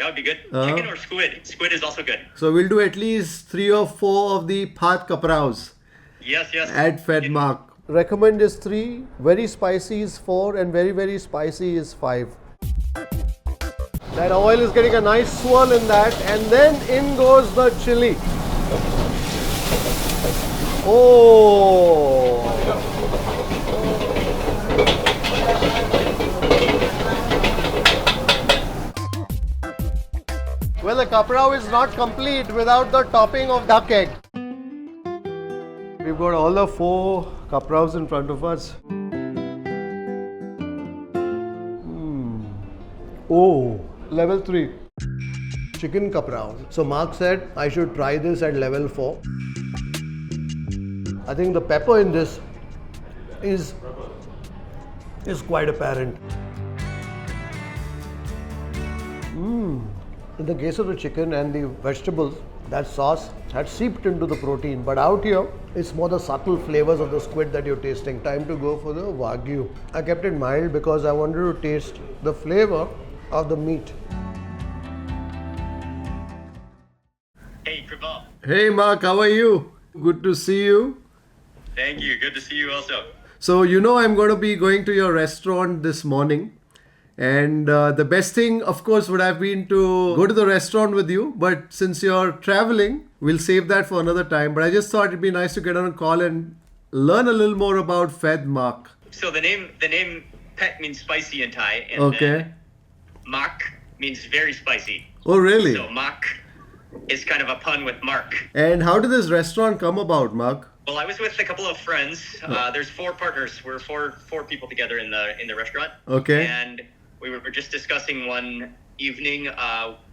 would be good. Chicken or squid? Squid is also good. So we'll do at least 3 or 4 of the Pad Kapraos. Yes, yes. At Phed Mark. Recommend is 3, very spicy is 4, and very, very spicy is 5. That oil is getting a nice swirl in that, and then in goes the chilli. Oh! Well, the kaprow is not complete without the topping of duck egg. We've got all the 4 kapraws in front of us. Oh, level 3. Chicken kapraw. So Mark said I should try this at level 4. I think the pepper in this is quite apparent. In the case of the chicken and the vegetables, that sauce had seeped into the protein, but out here it's more the subtle flavors of the squid that you're tasting. Time to go for the wagyu. I kept it mild because I wanted to taste the flavor of the meat. Hey, kripal. Hey Mark, how are you? Good to see you. Thank you. Good to see you also. So you know I'm going to be going to your restaurant this morning. And the best thing, of course, would have been to go to the restaurant with you. But since you're traveling, we'll save that for another time. But I just thought it'd be nice to get on a call and learn a little more about Phed Mark. So the name Phet means spicy in Thai, and Okay. then Mark means very spicy. Oh, really? So Mark is kind of a pun with Mark. And how did this restaurant come about, Mark? Well, I was with a couple of friends. There's 4 partners. We're four people together in the restaurant. Okay. And we were just discussing one evening,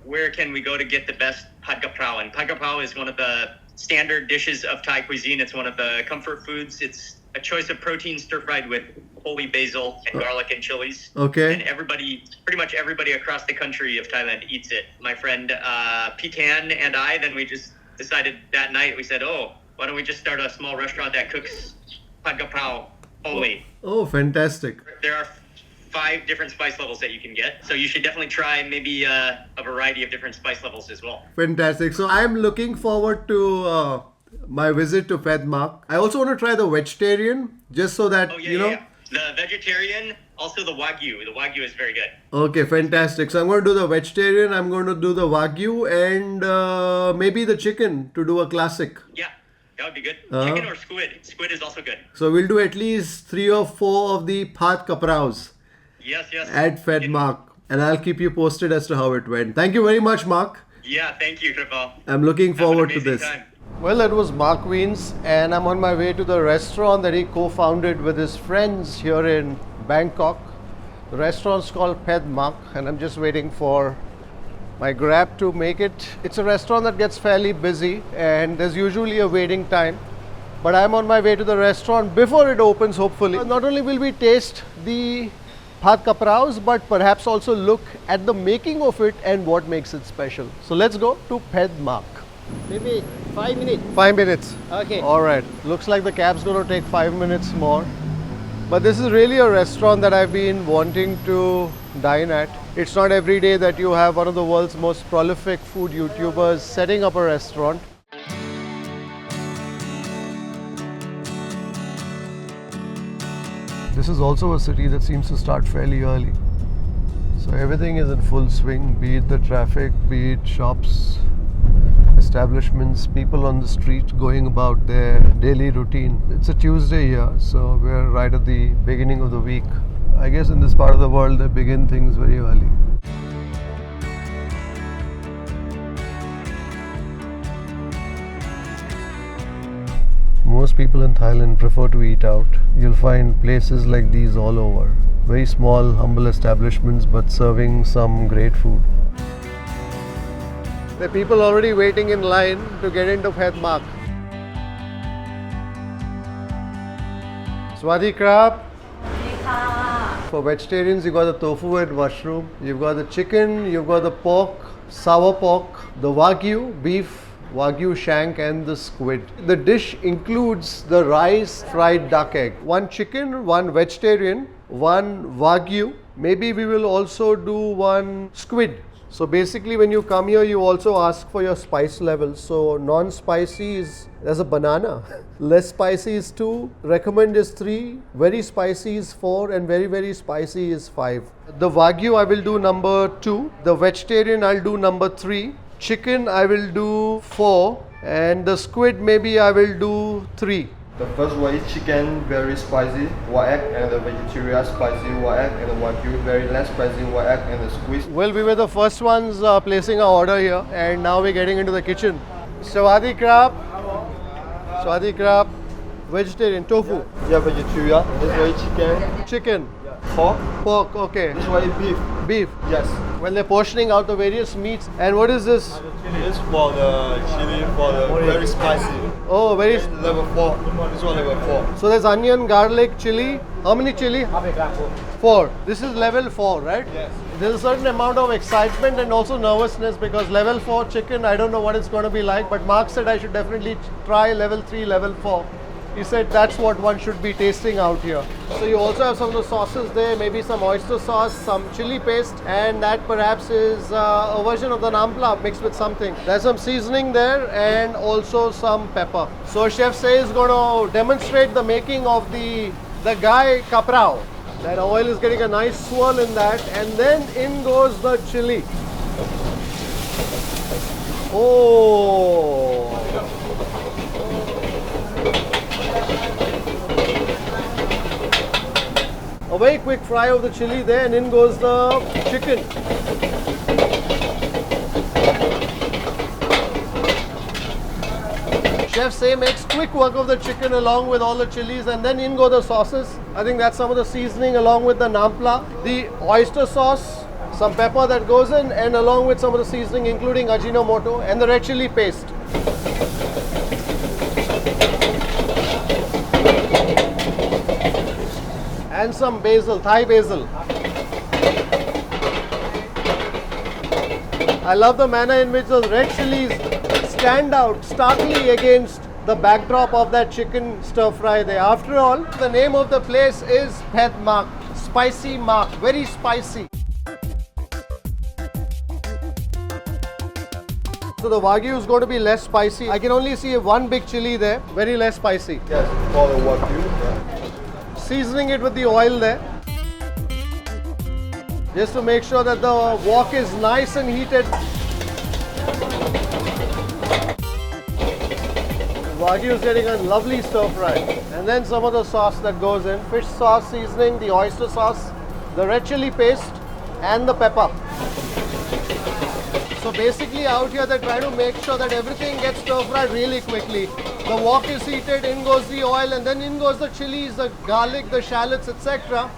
where can we go to get the best Pad Kaprao? And Pad Kaprao is one of the standard dishes of Thai cuisine. It's one of the comfort foods. It's a choice of protein stir-fried with holy basil and garlic and chillies. Okay. And pretty much everybody across the country of Thailand eats it. My friend Pitan and I, then we just decided that night, we said, why don't we just start a small restaurant that cooks Pad Kaprao only? Oh, fantastic. There are 5 different spice levels that you can get. So you should definitely try maybe a variety of different spice levels as well. Fantastic. So I'm looking forward to my visit to Phed Mark. I also want to try the vegetarian, just so that, The vegetarian, also the wagyu. The wagyu is very good. Okay, fantastic. So I'm going to do the vegetarian, I'm going to do the wagyu, and maybe the chicken to do a classic. Yeah, that would be good. Chicken or squid. Squid is also good. So we'll do at least 3 or 4 of the Pad Kapraos. Yes. At Phed Mark. And I'll keep you posted as to how it went. Thank you very much, Mark. Yeah, thank you, kripal. I'm looking forward to this. Time. Well, that was Mark Wiens, and I'm on my way to the restaurant that he co-founded with his friends here in Bangkok. The restaurant's called Phed Mark, and I'm just waiting for my Grab to make it. It's a restaurant that gets fairly busy, and there's usually a waiting time. But I'm on my way to the restaurant before it opens, hopefully. Not only will we taste the Pad Kapraos, but perhaps also look at the making of it and what makes it special. So let's go to Phed Mark. Maybe 5 minutes. 5 minutes. Okay. All right. Looks like the cab's going to take 5 minutes more. But this is really a restaurant that I've been wanting to dine at. It's not every day that you have one of the world's most prolific food YouTubers setting up a restaurant. This is also a city that seems to start fairly early. So everything is in full swing, be it the traffic, be it shops, establishments, people on the street going about their daily routine. It's a Tuesday here, so we're right at the beginning of the week. I guess in this part of the world they begin things very early. Most people in Thailand prefer to eat out. You'll find places like these all over. Very small, humble establishments, but serving some great food. There are people already waiting in line to get into Phed Mark. Swadhi krap. For vegetarians, you've got the tofu and mushroom. You've got the chicken, you've got the pork, sour pork, the wagyu, beef, wagyu shank and the squid. The dish includes the rice, fried duck egg. 1 chicken, 1 vegetarian, 1 wagyu. Maybe we will also do 1 squid. So basically when you come here, you also ask for your spice levels. So non-spicy is, there's a banana. Less spicy is 2, recommend is 3, very spicy is 4, and very, very spicy is 5. The wagyu I will do number 2. The vegetarian I'll do number 3. Chicken I will do 4. And the squid maybe I will do 3. The first one is chicken, very spicy, white egg, and the vegetarian spicy white egg, and the wagyu very less spicy white egg, and the squid. Well, we were the first ones placing our order here, and now we're getting into the kitchen. Swadi crab, vegetarian, tofu, Yeah, vegetarian. This one is chicken, chicken, pork. okay, This one is beef. beef. Yes. Well, they're portioning out the various meats. And what is this? This for the chili, for the very spicy. Oh, very. Level 4. This one level 4. So there's onion, garlic, chili. How many chili? 4. This is level 4, right? Yes. There's a certain amount of excitement and also nervousness because level 4 chicken, I don't know what it's going to be like, but Mark said I should definitely try level 3, level 4. He said that's what one should be tasting out here. So you also have some of the sauces there, maybe some oyster sauce, some chili paste, and that perhaps is a version of the nampla mixed with something. There's some seasoning there and also some pepper. So chef says he's going to demonstrate the making of the Pad Kaprao. That oil is getting a nice swirl in that, and then in goes the chili. Oh! A very quick fry of the chili there, and in goes the chicken. Chef Say makes quick work of the chicken along with all the chilies, and then in go the sauces. I think that's some of the seasoning along with the nampla, the oyster sauce, some pepper that goes in, and along with some of the seasoning including ajinomoto and the red chili paste. And some basil, Thai basil. I love the manner in which those red chilies stand out starkly against the backdrop of that chicken stir fry there. After all, the name of the place is Phed Mark, Spicy Mark, very spicy. So the wagyu is going to be less spicy. I can only see one big chili there, very less spicy. Yes, for the wagyu. Yeah. Seasoning it with the oil there, just to make sure that the wok is nice and heated. Wagyu is getting a lovely stir fry, and then some of the sauce that goes in: fish sauce seasoning, the oyster sauce, the red chili paste, and the pepper. So basically out here they're trying to make sure that everything gets stir fried really quickly. The wok is heated, in goes the oil, and then in goes the chilies, the garlic, the shallots, etc.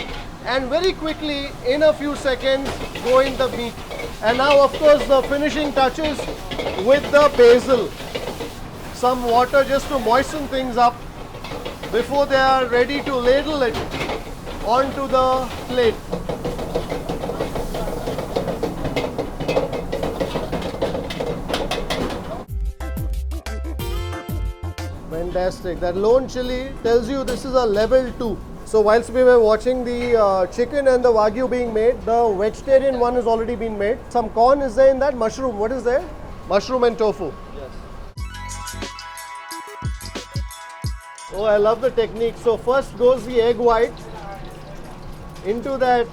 And very quickly, in a few seconds, go in the meat. And now of course the finishing touches with the basil. Some water just to moisten things up before they are ready to ladle it onto the plate. Fantastic. That lone chili tells you this is a level 2. So whilst we were watching the chicken and the wagyu being made, the vegetarian one has already been made. Some corn is there in that. Mushroom. What is there? Mushroom and tofu. Yes. Oh, I love the technique. So first goes the egg white into that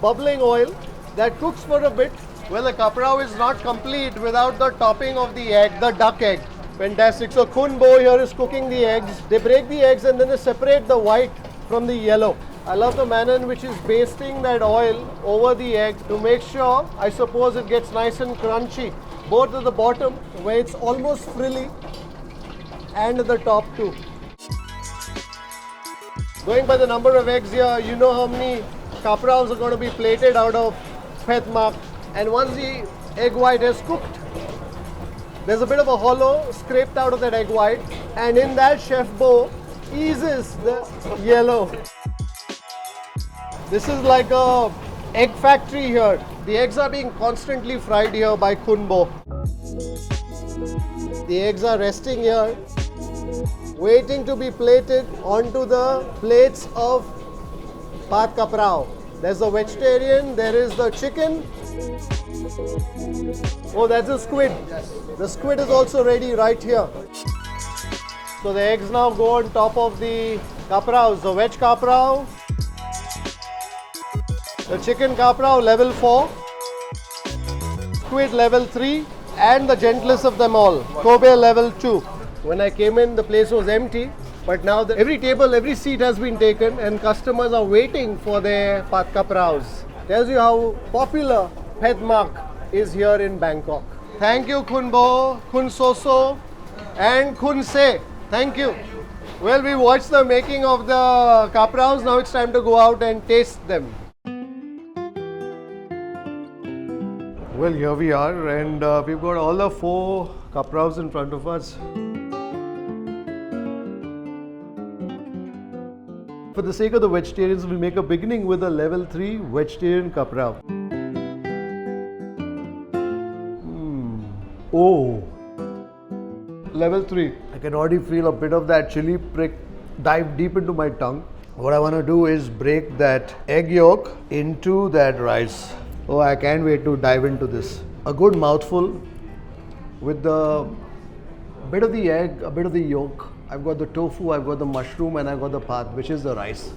bubbling oil that cooks for a bit. Well, the kaprow is not complete without the topping of the egg, the duck egg. Fantastic. So Kunbo here is cooking the eggs. They break the eggs and then they separate the white from the yellow. I love the manner in which he's basting that oil over the egg to make sure, I suppose, it gets nice and crunchy. Both at the bottom where it's almost frilly and at the top too. Going by the number of eggs here, you know how many kapraos are going to be plated out of Phed Mark. And once the egg white is cooked, there's a bit of a hollow scraped out of that egg white, and in that Chef Bo eases the yellow. This is like a egg factory here. The eggs are being constantly fried here by Kunbo. The eggs are resting here, waiting to be plated onto the plates of Pad Kaprao. There's the vegetarian, there is the chicken, Oh, that's a squid. Yes. The squid is also ready right here. So the eggs now go on top of the kapraos. The veg kaprao, the chicken kaprao level 4, squid level 3, and the gentlest of them all, Kobe level 2. When I came in, the place was empty, but now every table, every seat has been taken and customers are waiting for their Pad Kapraos. Tells you how popular Phed Mark is here in Bangkok. Thank you, Khunbo, Khun Soso, and Khun Se. Thank you. Well, we watched the making of the Kapraos. Now it's time to go out and taste them. Well, here we are, and we've got all the 4 Kapraos in front of us. For the sake of the vegetarians, we'll make a beginning with a level 3 vegetarian kaprao. Oh, level 3. I can already feel a bit of that chili prick dive deep into my tongue. What I want to do is break that egg yolk into that rice. Oh, I can't wait to dive into this. A good mouthful with the bit of the egg, a bit of the yolk. I've got the tofu, I've got the mushroom, and I've got the phad, which is the rice.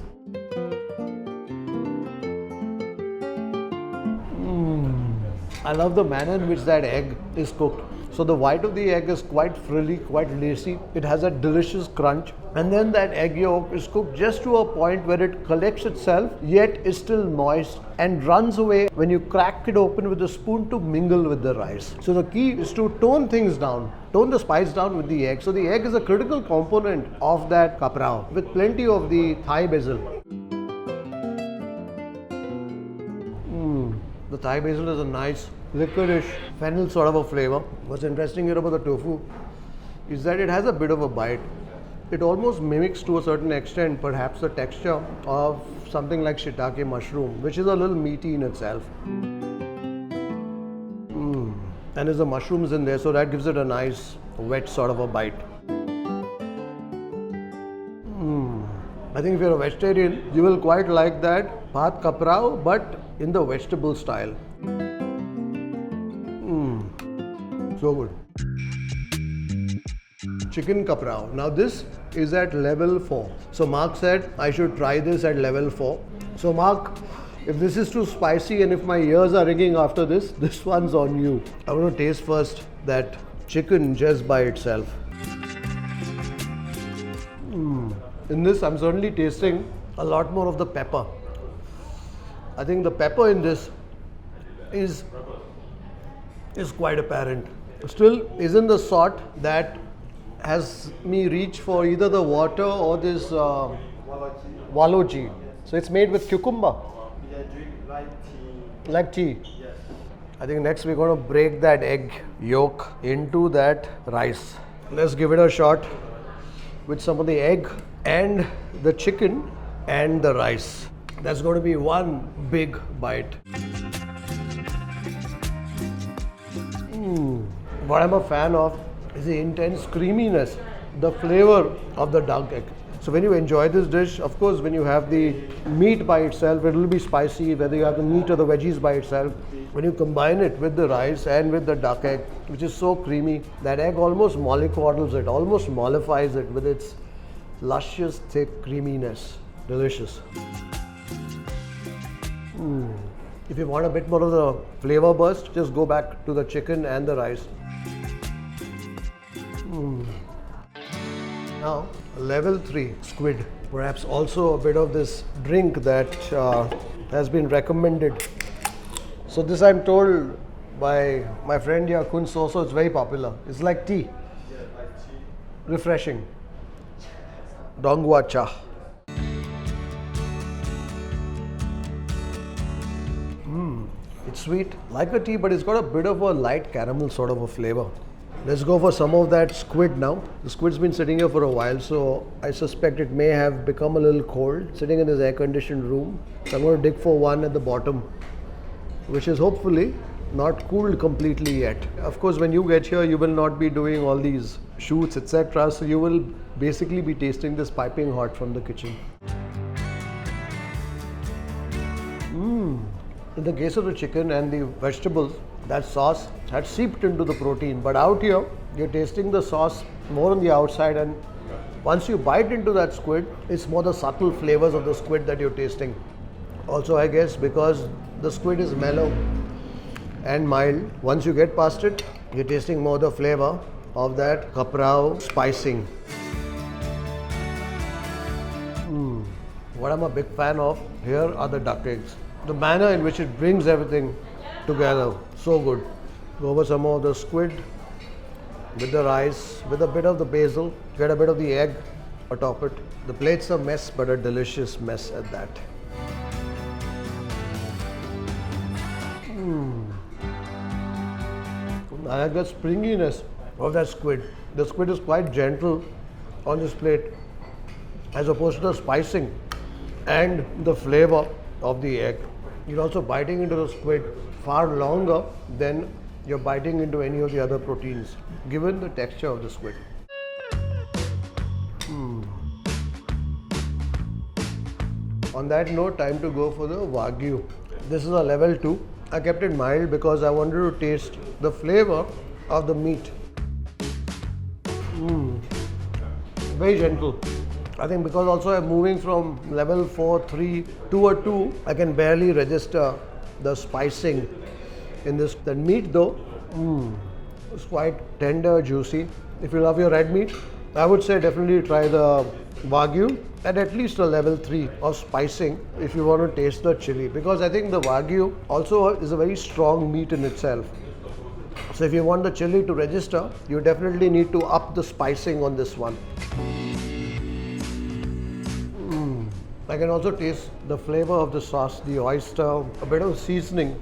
I love the manner in which that egg is cooked. So the white of the egg is quite frilly, quite lacy. It has a delicious crunch. And then that egg yolk is cooked just to a point where it collects itself, yet is still moist and runs away when you crack it open with a spoon to mingle with the rice. So the key is to tone things down, tone the spice down with the egg. So the egg is a critical component of that kaprao with plenty of the Thai basil. The Thai basil is a nice licorice, fennel sort of a flavor. What's interesting here about the tofu is that it has a bit of a bite. It almost mimics to a certain extent perhaps the texture of something like shiitake mushroom, which is a little meaty in itself. And there's the mushrooms in there, so that gives it a nice wet sort of a bite. I think if you're a vegetarian, you will quite like that Pad Kaprao, but in the vegetable style. So good. Chicken kaprao. Now this is at level 4. So Mark said I should try this at level 4. So Mark, if this is too spicy and if my ears are ringing after this, this one's on you. I want to taste first that chicken just by itself. In this, I'm certainly tasting a lot more of the pepper. I think the pepper in this is quite apparent. Still isn't the sort that has me reach for either the water or this waloji. So it's made with cucumber. Yeah, drink like tea. Like tea. Yes. I think next we're going to break that egg yolk into that rice. Let's give it a shot with some of the egg and the chicken and the rice. That's going to be one big bite. What I'm a fan of is the intense creaminess, the flavor of the duck egg. So when you enjoy this dish, of course, when you have the meat by itself, it will be spicy, whether you have the meat or the veggies by itself. When you combine it with the rice and with the duck egg, which is so creamy, that egg almost mollycoddles it, almost mollifies it with its luscious, thick creaminess. Delicious. If you want a bit more of the flavor burst, just go back to the chicken and the rice. Now, level 3 squid. Perhaps also a bit of this drink that has been recommended. So this I'm told by my friend here, Khun Soso, it's very popular. It's like tea. Yeah, like tea. Refreshing. Dongwa cha. It's sweet, like a tea, but it's got a bit of a light caramel sort of a flavor. Let's go for some of that squid now. The squid's been sitting here for a while, so I suspect it may have become a little cold, sitting in this air-conditioned room. So I'm going to dig for one at the bottom, which is hopefully not cooled completely yet. Of course, when you get here, you will not be doing all these shoots, etc. So you will basically be tasting this piping hot from the kitchen. In the case of the chicken and the vegetables, that sauce had seeped into the protein. But out here, you're tasting the sauce more on the outside, and once you bite into that squid, it's more the subtle flavors of the squid that you're tasting. Also, I guess because the squid is mellow and mild, once you get past it, you're tasting more the flavor of that kaprow spicing. What I'm a big fan of here are the duck eggs. The manner in which it brings everything together, so good. Go over some more of the squid with the rice, with a bit of the basil, get a bit of the egg atop it. The plate's a mess, but a delicious mess at that. I like the springiness of that squid. The squid is quite gentle on this plate as opposed to the spicing and the flavor of the egg. You're also biting into the squid far longer than you're biting into any of the other proteins, given the texture of the squid. On that note, time to go for the wagyu. This is a level 2. I kept it mild because I wanted to taste the flavor of the meat. Very gentle. I think because also I'm moving from level 4, 3 to a 2, I can barely register the spicing in this. The meat though, it's quite tender, juicy. If you love your red meat, I would say definitely try the wagyu at least a level 3 of spicing if you want to taste the chili, because I think the wagyu also is a very strong meat in itself. So if you want the chili to register, you definitely need to up the spicing on this one. I can also taste the flavor of the sauce, the oyster, a bit of seasoning,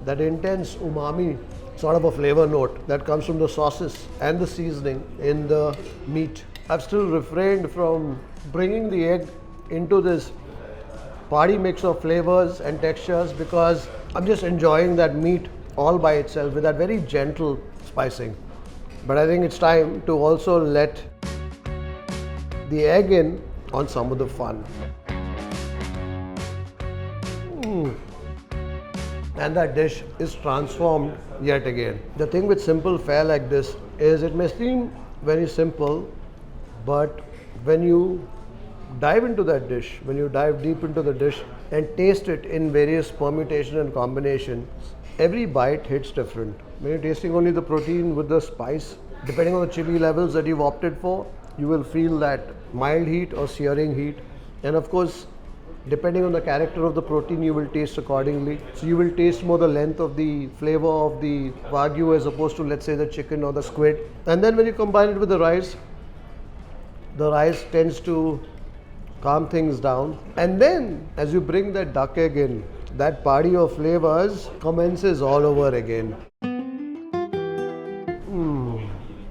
that intense umami sort of a flavor note that comes from the sauces and the seasoning in the meat. I've still refrained from bringing the egg into this party mix of flavors and textures because I'm just enjoying that meat all by itself with that very gentle spicing. But I think it's time to also let the egg in on some of the fun. And that dish is transformed yet again. The thing with simple fare like this is it may seem very simple, but when you dive into that dish, when you dive deep into the dish and taste it in various permutations and combinations, every bite hits different. When you're tasting only the protein with the spice, depending on the chili levels that you've opted for, you will feel that mild heat or searing heat. And of course, depending on the character of the protein, you will taste accordingly. So you will taste more the length of the flavor of the wagyu as opposed to, let's say, the chicken or the squid. And then when you combine it with the rice tends to calm things down. And then as you bring that duck egg in, that party of flavors commences all over again.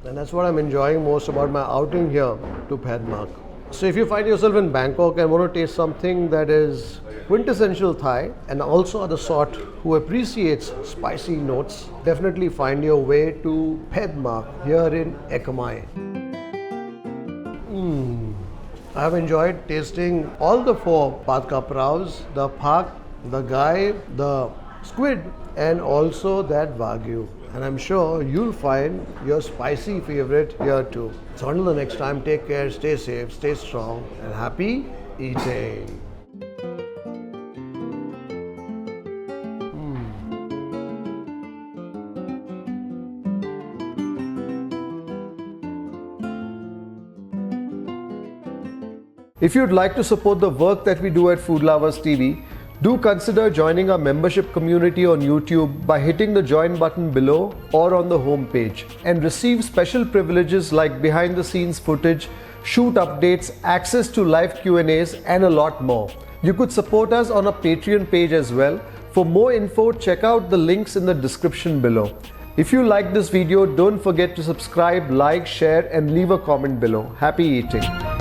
And that's what I'm enjoying most about my outing here to Phed Mark. So if you find yourself in Bangkok and want to taste something that is quintessential Thai and also are the sort who appreciates spicy notes, definitely find your way to Phed Mark here in Ekamai. I have enjoyed tasting all the 4 Pad Kapraos, the pak, the gai, the squid, and also that wagyu. And I'm sure you'll find your spicy favorite here too. So until the next time, take care, stay safe, stay strong, and happy eating. If you'd like to support the work that we do at Food Lovers TV, do consider joining our membership community on YouTube by hitting the join button below or on the home page and receive special privileges like behind the scenes footage, shoot updates, access to live Q&As and a lot more. You could support us on our Patreon page as well. For more info, check out the links in the description below. If you like this video, don't forget to subscribe, like, share and leave a comment below. Happy eating!